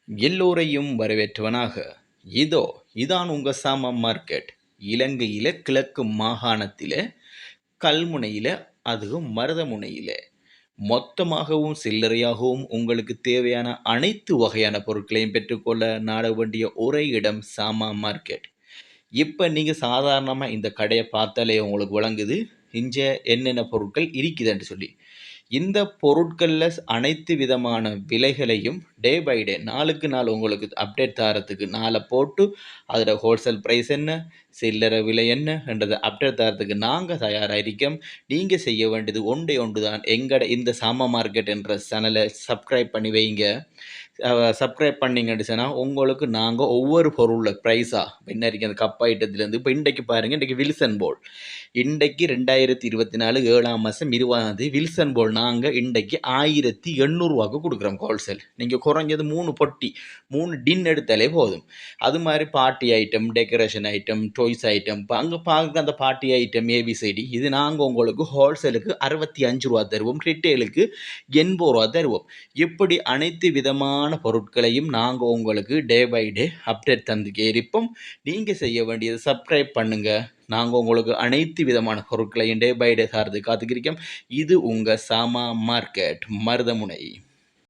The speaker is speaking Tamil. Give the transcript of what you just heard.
எல்லோரையும் வரவேற்றவனாக, இதோ இதான் உங்க சாமா மார்க்கெட். இலங்கையில கிழக்கு மாகாணத்தில கல்முனையில, அதுவும் மருதமுனையில மொத்தமாகவும் சில்லறையாகவும் உங்களுக்கு தேவையான அனைத்து வகையான பொருட்களையும் பெற்றுக்கொள்ள நாட வேண்டிய ஒரே இடம் சாமா மார்க்கெட். இப்ப நீங்க சாதாரணமா இந்த கடைய பார்த்தாலே உங்களுக்கு விளங்குது, இங்க என்னென்ன பொருட்கள் இருக்குதுன்னு சொல்லி. இந்த பொருட்கள்ல அனைத்து விதமான விலைகளையும் டே பை டே, நாளுக்கு நாள் உங்களுக்கு அப்டேட் தரத்துக்கு நாளை போட்டு அதில் ஹோல்சேல் ப்ரைஸ் என்ன, சில்லறை விலை என்ன என்றதை அப்டேட் தரத்துக்கு நாங்கள் தயாராக இருக்கோம். நீங்கள் செய்ய வேண்டியது ஒன்றே ஒன்று தான், எங்கட இந்த சாமா மார்க்கெட் என்ற சேனலை சப்ஸ்கிரைப் பண்ணி வைங்க. சப்ஸ்கிரைப் பண்ணிங்கன்னு சொன்னால் உங்களுக்கு நாங்கள் ஒவ்வொரு பொருளில் ப்ரைஸாக என்ன இருக்குது அந்த கப் ஐட்டத்துலேருந்து. இப்போ இன்றைக்கு பாருங்கள், இன்றைக்கு வில்சன் போல் இன்றைக்கு 2024 7ஆம் மாதம் 20ஆம் வில்சன் போல் நாங்கள் இன்றைக்கு 1800 கொடுக்குறோம் ஹோல்சேல். நீங்கள் குறைஞ்சது 3 பொட்டி 3 டின் எடுத்தாலே போதும். அது மாதிரி party item, decoration item, toys item, இப்போ அங்கே பார்க்க அந்த பார்ட்டி ஐட்டம் ஏபிசிடி இது நாங்கள் உங்களுக்கு ஹோல்சேலுக்கு 65 ரூபா தருவோம், ரிட்டெயிலுக்கு 80 ரூபா தருவோம். இப்படி அனைத்து விதமான பொருட்களையும் நாங்கள் உங்களுக்கு டே பை டே அப்டேட் தந்துக்கே இருப்போம். நீங்கள் செய்ய வேண்டியது சப்ஸ்கிரைப் பண்ணுங்கள். நாங்கள் உங்களுக்கு அனைத்து விதமான பொருட்களையும் டே பை டே சார்ந்து காத்துக்கிருக்கோம். இது உங்கள் சாமா மார்க்கெட் மருதமுனை.